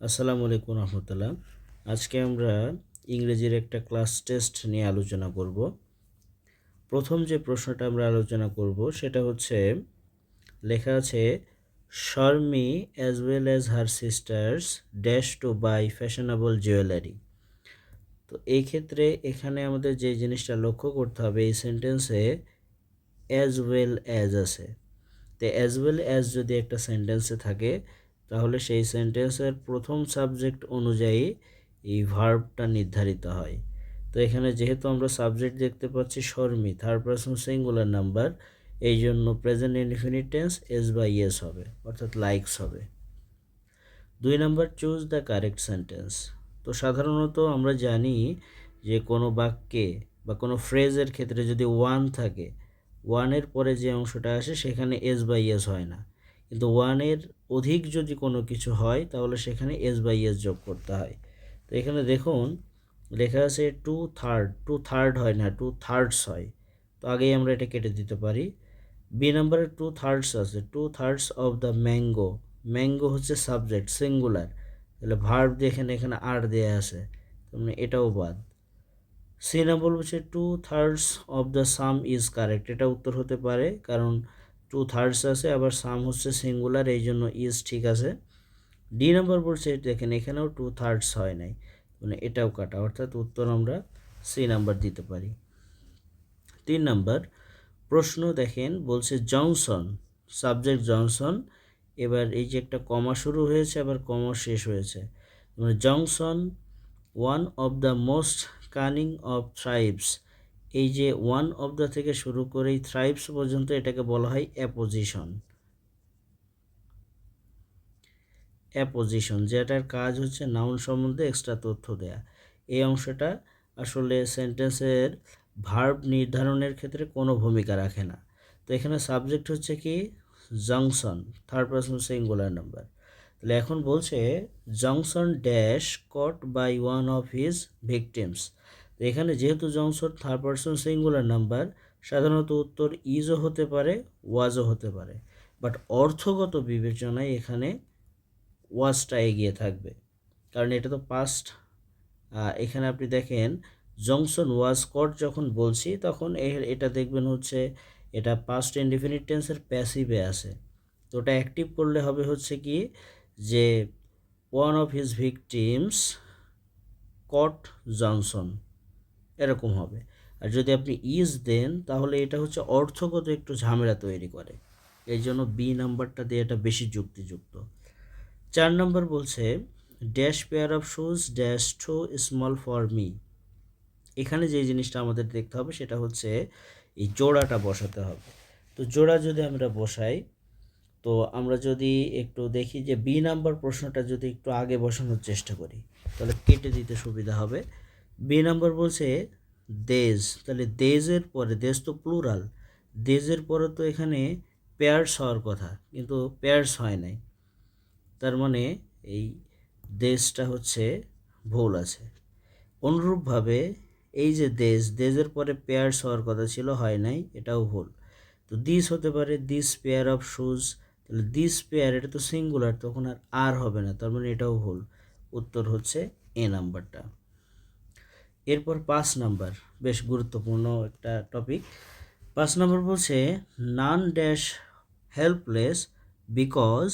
আসসালামু আলাইকুম রহমতুল্লাহ। আজকে আমরা ইংরেজির একটা ক্লাস টেস্ট নিয়ে আলোচনা করব। প্রথম যে প্রশ্নটা আমরা আলোচনা করব সেটা হচ্ছে, লেখা আছে Sharmi as well as her sisters dash to buy fashionable jewellery. তো এই ক্ষেত্রে এখানে আমাদের যে জিনিসটা লক্ষ্য করতে হবে, এই সেন্টেন্সে অ্যাজ ওয়েল অ্যাজ আছে। তো অ্যাজ ওয়েল অ্যাজ যদি একটা সেন্টেন্সে থাকে তাহলে সেই সেন্টেন্সের প্রথম সাবজেক্ট অনুযায়ী এই ভার্বটা নির্ধারিত হয়। তো এখানে যেহেতু আমরা সাবজেক্ট দেখতে পাচ্ছি Sharmi, third person singular number, এই জন্য প্রেজেন্ট ইনডিফিনিট টেন্স এস বা ইয়েস হবে, অর্থাৎ লাইকস হবে। 2 নম্বর, চুজ দ্য কারেক্ট সেন্টেন্স। তো সাধারণত আমরা জানি যে কোনো বাক্যে বা কোনো ফ্রেজের ক্ষেত্রে যদি ওয়ান থাকে, ওয়ানের পরে যে অংশটা আসে সেখানে এস বা ইয়েস হয় না, কিন্তু ওয়ানের অধিক যদি কোনো কিছু হয় তাহলে সেখানে এস বা ইয়েস যোগ করতে হয়। তো এখানে দেখুন লেখা আছে টু থার্ড হয় না, টু থার্ডস হয়। তো আগেই আমরা এটা কেটে দিতে পারি। বি নাম্বারে টু থার্ডস আছে, two thirds of the mango. Mango হচ্ছে সাবজেক্ট সিঙ্গুলার, তাহলে ভার্ব দেখেন এখানে আর দেয়া আছে, তাহলে এটাও বাদ। সি নাম্বার হচ্ছে two thirds of the sum is correct, এটা উত্তর হতে পারে, কারণ টু থার্ডস আছে আবার সাম হচ্ছে সিঙ্গুলার, এই জন্য ইজ ঠিক আছে। ডি নাম্বার বলছে দেখেন এখানেও টু থার্ডস হয় নাই, মানে এটাও কাটা, অর্থাৎ উত্তর আমরা সি নাম্বার দিতে পারি। 3 নাম্বার প্রশ্ন দেখেন বলছে জনসন, সাবজেক্ট জনসন, এবার এই যে একটা কমা শুরু হয়েছে আবার কমা শেষ হয়েছে, মানে Johnson one of the most cunning of thrives. এই যে ওয়ান অফ দ্য থেকে শুরু করে এই থ্রাইবস পর্যন্ত এটাকে বলা হয় অ্যাপোজিশন। অ্যাপোজিশন যেটার কাজ হচ্ছে নাউন সম্বন্ধে এক্সট্রা তথ্য দেয়া। এই অংশটা আসলে সেন্টেন্সের ভার্ব নির্ধারণের ক্ষেত্রে কোনো ভূমিকা রাখে না। তো এখানে সাবজেক্ট হচ্ছে কি junction, third person singular number. তাহলে এখন বলছে junction dash caught by one of his victims. তো এখানে যেহেতু junction third person singular number, সাধারণত উত্তর ইজও হতে পারে ওয়াজও হতে পারে, বাট অর্থগত বিবেচনায় এখানে ওয়াজটা এগিয়ে থাকবে, কারণ এটা তো পাস্ট। এখানে আপনি দেখেন জংশন ওয়াজ কট যখন বলছি তখন এটা দেখবেন হচ্ছে এটা পাস্ট ইনডিফিনিট টেন্সের প্যাসিভে আছে। তো ওটা অ্যাক্টিভ করলে হবে হচ্ছে কি যে one of his victims caught Johnson, এরকম হবে। আর যদি আপনি ইজ দেন তাহলে এটা হচ্ছে অর্থগত একটু ঝামেলা তৈরি করে, এই জন্য বি নাম্বারটা দিয়ে এটা বেশি যুক্তিযুক্ত। 4 নম্বর বলছে dash pair of shoes dash too small for me. এখানে যে জিনিসটা আমাদের দেখতে হবে সেটা হচ্ছে এই জোড়াটা বসাতে হবে। তো জোড়া যদি আমরা বসাই, তো আমরা যদি একটু দেখি যে বি নাম্বার প্রশ্নটা যদি একটু আগে বসানোর চেষ্টা করি তাহলে কেটে দিতে সুবিধা হবে। বি নাম্বার বলছে দেজ, তাহলে দেজের পরে, দেজ তো প্লুরাল, দেজের পরে তো এখানে পেয়ার্স হওয়ার কথা, কিন্তু পেয়ার্স হয় নাই, তার মানে এই দেশটা হচ্ছে ভুল আছে। অনুরূপভাবে এই যে দেশের পরে পেয়ার্স হওয়ার কথা ছিল, হয় নাই, এটাও ভুল। তো দিস হতে পারে দিস পেয়ার অফ শুজ, তাহলে দিস পেয়ার এটা তো সিঙ্গুলার, তখন আর হবে না, তার মানে এটাও ভুল। উত্তর হচ্ছে এ নাম্বারটা। এরপর 5 নাম্বার, বেশ গুরুত্বপূর্ণ একটা টপিক। 5 নাম্বার বলছে none dash helpless because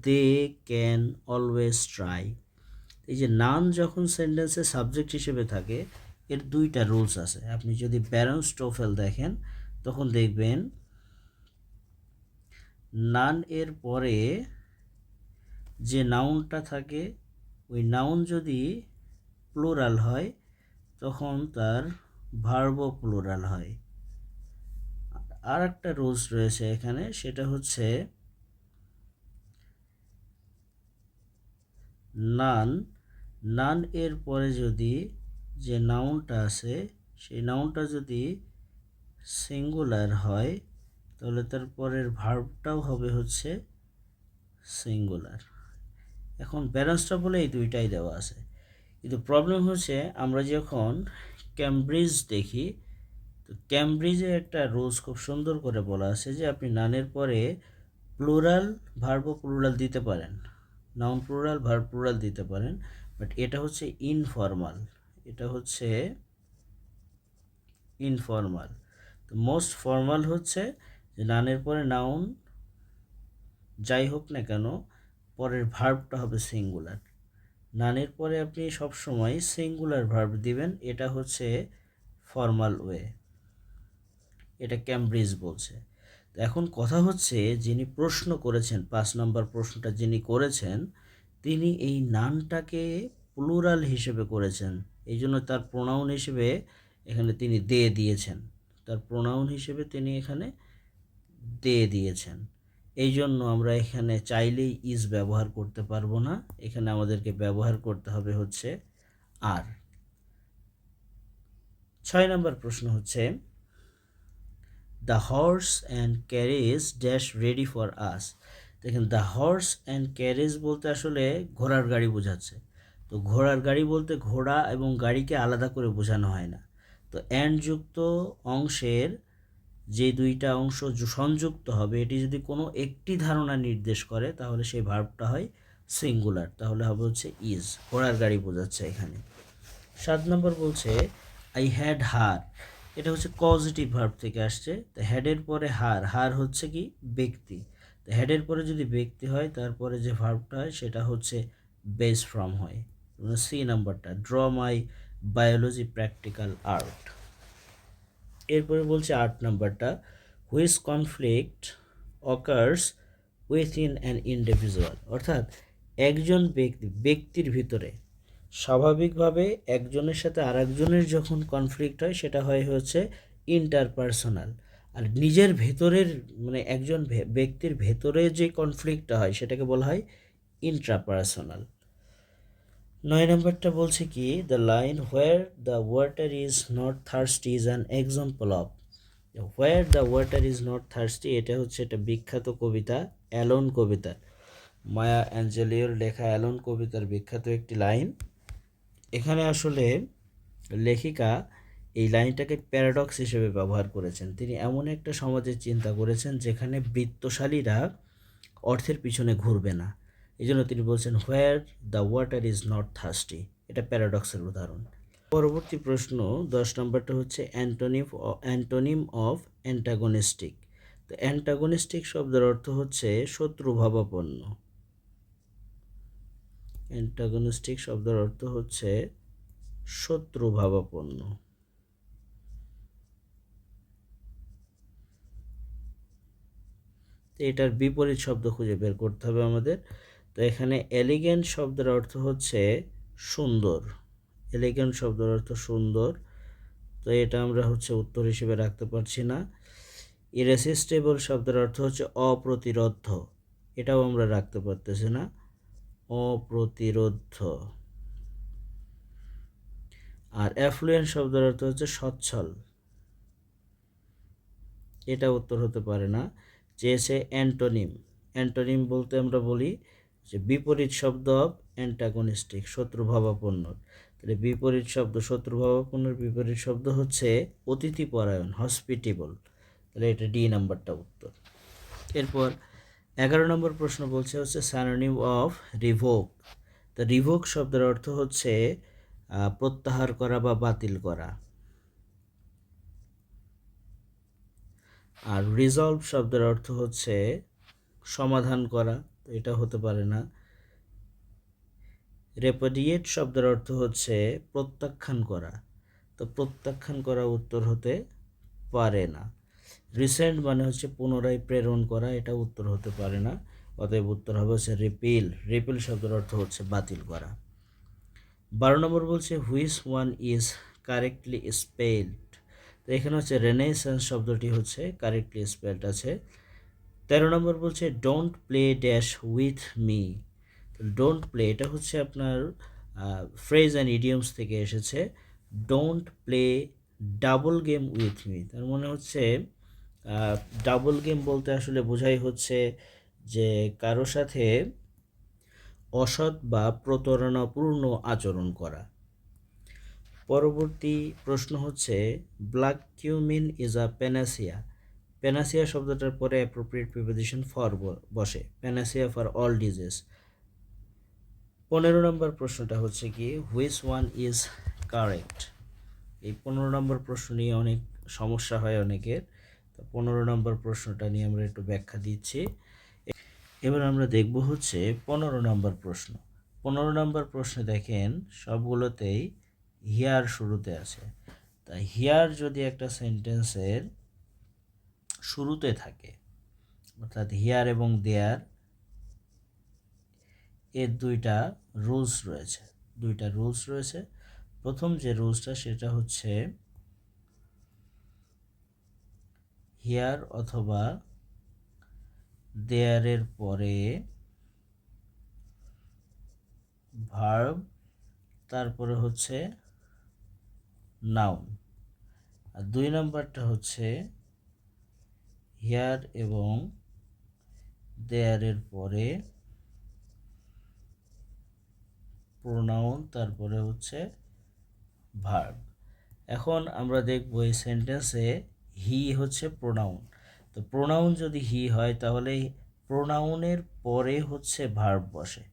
they can always try. এই যে নান যখন সেন্টেন্সে সাবজেক্ট হিসেবে থাকে এর 2টা রুলস আছে। আপনি যদি ব্যারন স্টোফেল দেখেন তখন দেখবেন নান এর পরে যে নাউনটা থাকে ওই নাউন যদি প্লুরাল হয় তখন তার ভার্বও প্লুরাল হয়। আর একটা রুলস রয়েছে এখানে, সেটা হচ্ছে নান, নান এর পরে যদি যে নাউনটা আছে সেই নাউনটা যদি সিঙ্গুলার হয় তাহলে তার পরের ভার্বটাও হবে হচ্ছে সিঙ্গুলার। এখন ব্যালেন্সটা বলে এই 2টাই দেওয়া আছে, কিন্তু প্রবলেম হচ্ছে আমরা যখন ক্যামব্রিজ দেখি, তো ক্যামব্রিজে একটা রুলস খুব সুন্দর করে বলা আছে যে আপনি নানের পরে প্লুরাল ভার্ব প্লুরাল দিতে পারেন, নাউন প্লুরাল ভার্ব প্লুরাল দিতে পারেন, বাট এটা হচ্ছে ইনফর্মাল, এটা হচ্ছে ইনফর্মাল। তো মোস্ট ফর্মাল হচ্ছে যে নানের পরে নাউন যাই হোক না কেন পরের ভার্বটা হবে সিঙ্গুলার। নানের পরে আপনি সবসময় সিঙ্গুলার ভার্ব দিবেন, এটা হচ্ছে ফর্মাল ওয়ে, এটা ক্যামব্রিজ বলছে। তো এখন কথা হচ্ছে যিনি প্রশ্ন করেছেন 5 নম্বর প্রশ্নটা যিনি করেছেন তিনি এই নানটাকে প্লুরাল হিসেবে করেছেন, এই জন্য তার প্রোনাউন হিসেবে এখানে তিনি দে দিয়েছেন, তার প্রোনাউন হিসেবে তিনি এখানে দে দিয়েছেন। এই জন্য আমরা এখানে চাইলেই ইজ ব্যবহার করতে পারবো না, এখানে আমাদেরকে ব্যবহার করতে হবে হচ্ছে আর। 6 নম্বর প্রশ্ন হচ্ছে the horse and carriage dash ready for us. দেখেন দ্য হর্স অ্যান্ড ক্যারেজ বলতে আসলে ঘোড়ার গাড়ি বোঝাচ্ছে। তো ঘোড়ার গাড়ি বলতে ঘোড়া এবং গাড়িকে আলাদা করে বোঝানো হয় না। তো অ্যান্ড যুক্ত অংশের যে দুইটা অংশ সংযুক্ত হবে এটি যদি কোনো একটি ধারণা নির্দেশ করে তাহলে সেই ভার্বটা হয় সিঙ্গুলার, তাহলে হবে হচ্ছে ইজ, ঘোড়ার গাড়ি বোঝাচ্ছে এখানে। 7 নম্বর বলছে আই হ্যাড হার, এটা হচ্ছে পজিটিভ ভার্ব থেকে আসছে। তো হ্যাডের পরে হার, হার হচ্ছে কি ব্যক্তি, তো হ্যাডের পরে যদি ব্যক্তি হয় তারপরে যে ভার্বটা হয় সেটা হচ্ছে বেস ফ্রম হয়। সি নাম্বারটা ড্র মাই বায়োলজি প্র্যাকটিক্যাল আর্ট। এরপরে বলছে 8 নম্বরটা which conflict occurs within an individual, অর্থাৎ একজন ব্যক্তির ভিতরে স্বাভাবিকভাবে একজনের সাথে আরেকজনের যখন কনফ্লিক্ট হয় সেটা হয় হচ্ছে ইন্টারপার্সোনাল, আর নিজের ভেতরের মানে একজন ব্যক্তির ভেতরে যে কনফ্লিক্টটা হয় সেটাকে বলা হয় ইন্ট্রাপার্সোনাল। 9 নম্বরটা বলছে কি the line where the water is not thirsty is an example of, where the water is not thirsty এটা হচ্ছে একটা বিখ্যাত কবিতা অ্যালোন কবিতার, মায়া অ্যাঞ্জেলিওর লেখা অ্যালোন কবিতার বিখ্যাত একটি লাইন। এখানে আসলে লেখিকা এই লাইনটাকে প্যারাডক্স হিসেবে ব্যবহার করেছেন, তিনি এমন একটা সমাজের চিন্তা করেছেন যেখানে বৃত্তশালীরা অর্থের পিছনে ঘুরবে না, এই জন্য তিনি বলছেন where the water is not thirsty, এটা প্যারাডক্সের উদাহরণ। পরবর্তী প্রশ্ন 10 নম্বরটা হচ্ছে অ্যান্টোনিম অফ অ্যান্টাগনিস্টিক। তো অ্যান্টাগনিস্টিক শব্দের অর্থ হচ্ছে শত্রুভাবাপন্ন, অ্যান্টাগনিস্টিক শব্দের অর্থ হচ্ছে শত্রুভাবাপন্ন। এটার বিপরীত শব্দ খুঁজে বের করতে হবে আমাদের। তো এখানে এলিগেন্ট শব্দের অর্থ হচ্ছে সুন্দর, এলিগেন্ট শব্দের অর্থ সুন্দর, তো এটা আমরা হচ্ছে উত্তর হিসেবে রাখতে পারছি না। ইরেসিস্টেবল শব্দের অর্থ হচ্ছে অপ্রতিরোধ্য, এটাও আমরা রাখতে পারতেছি না, অপ্রতিরোধ্য। আর অ্যাফ্লুয়েন্ট শব্দের অর্থ হচ্ছে সচ্ছল, এটা উত্তর হতে পারে না। চেয়েছে অ্যান্টোনিম, অ্যান্টোনিম বলতে আমরা বলি যে বিপরীত শব্দ অফ অ্যান্টাগনিস্টিক, শত্রুভাবাপন্ন। তাহলে বিপরীত শব্দ শত্রুভাবাপন্নর বিপরীত শব্দ হচ্ছে অতিথিপরায়ণ, হসপিটেবল, তাহলে এটা ডি নাম্বারটা উত্তর। এরপর 11 নম্বর প্রশ্ন বলছে হচ্ছে স্যানোনিম অফ রিভোক। তো রিভোক শব্দের অর্থ হচ্ছে প্রত্যাহার করা বা বাতিল করা। আর রিজলভ শব্দের অর্থ হচ্ছে সমাধান করা, তো এটা হতে পারে না। রেপুডিয়েট শব্দের অর্থ হচ্ছে প্রত্যাখ্যান করা, তো প্রত্যাখ্যান করা উত্তর হতে পারে না। রিসেন্ট মানে হচ্ছে পুনরায় প্রেরণ করা, এটা উত্তর হতে পারে না, অতএব উত্তর হবে হচ্ছে রিপিল, রিপিল শব্দের অর্থ হচ্ছে বাতিল করা। 12 নম্বর বলছে which one is correctly spelled. তো এখানে হচ্ছে রেনেসান্স শব্দটি হচ্ছে কারেক্টলি স্পেলড আছে। 13 নম্বর বলছে don't play dash with me. Don't play এটা হচ্ছে আপনার ফ্রেজ অ্যান্ড ইডিয়মস থেকে এসেছে। Don't play double game with me, তার মানে হচ্ছে ডাবল গেম বলতে আসলে বোঝাই হচ্ছে যে কারো সাথে অসৎ বা প্রতারণাপূর্ণ আচরণ করা। পরবর্তী প্রশ্ন হচ্ছে black cumin is a panacea. Panacea শব্দটার পরে অ্যাপ্রোপ্রিয়েট প্রিপোজিশন ফর বসে, প্যানাসিয়া ফর অল ডিজিজ। 15 নম্বর প্রশ্নটা হচ্ছে কি হুইচ ওয়ান ইজ কারেক্ট। এই 15 নম্বর প্রশ্ন নিয়ে অনেক সমস্যা হয় অনেকের। তো 15 নম্বর প্রশ্নটা নিয়ে আমরা একটু ব্যাখ্যা দিচ্ছি। এবার আমরা দেখব হচ্ছে 15 নম্বর প্রশ্ন। 15 নম্বর প্রশ্নে দেখেন সবগুলোতেই হিয়ার শুরুতে আছে। তা হিয়ার যদি একটা সেন্টেন্সের শুরুতে থাকে, অর্থাৎ হিয়ার এবং দেয়ার এর দুইটা রুলস রয়েছে। প্রথম যে রুলসটা সেটা হচ্ছে হিয়ার অথবা দেয়ারের পরে ভার্ব, তারপরে হচ্ছে নাউন। আর 2 নম্বরটা হচ্ছে হিয়ার এবং দেয়ারের পরে প্রোনাউন, তারপরে হচ্ছে ভার্ব। এখন আমরা দেখব এই সেন্টেন্সে হি হচ্ছে প্রোনাউন। তো প্রোনাউন যদি হি হয় তাহলে প্রোনাউনের পরে হচ্ছে ভার্ব বসে।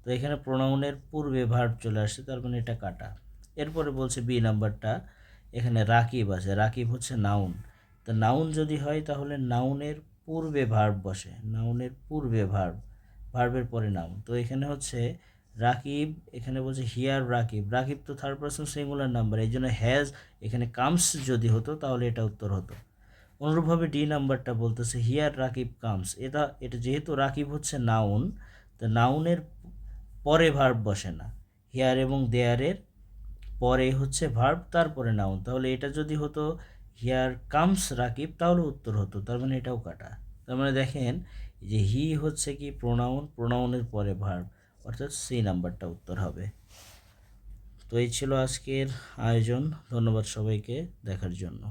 তো এখানে প্রোনাউনের পূর্বে ভার্ব চলে আসছে, তার মানে এটা কাটা। এরপরে বলছে বি নাম্বারটা, এখানে রাকিব আছে, রাকিব হচ্ছে নাউন। তো নাউন যদি হয় তাহলে নাউনের পূর্বে ভার্ব বসে, ভার্বের পরে নাউন। তো এখানে হচ্ছে রাকিব, এখানে বলছে হিয়ার রাকিব, রাকিব তো থার্ড পারসন সিঙ্গুলার নাম্বার, এই জন্য হ্যাজ এখানে কামস যদি হতো তাহলে এটা উত্তর হতো। অনুরূপভাবে ডি নাম্বারটা বলতেছে হিয়ার রাকিব কামস, এটা যেহেতু রাকিব হচ্ছে নাউন, তো নাউনের পরে ভার্ব বসে না, হিয়ার এবং দেয়ারের পরে হচ্ছে ভার্ব, তারপরে নাউন। তাহলে এটা যদি হতো হিয়ার কামস রাকিব তাহলে উত্তর হতো, তার মানে এটাও কাটা। তার মানে দেখেন যে হি হচ্ছে কি প্রোনাউনের পরে ভার্ব, অর্থাৎ সি নাম্বারটা উত্তর হবে। তো এই ছিল আজকের আয়োজন। ধন্যবাদ সবাইকে দেখার জন্য।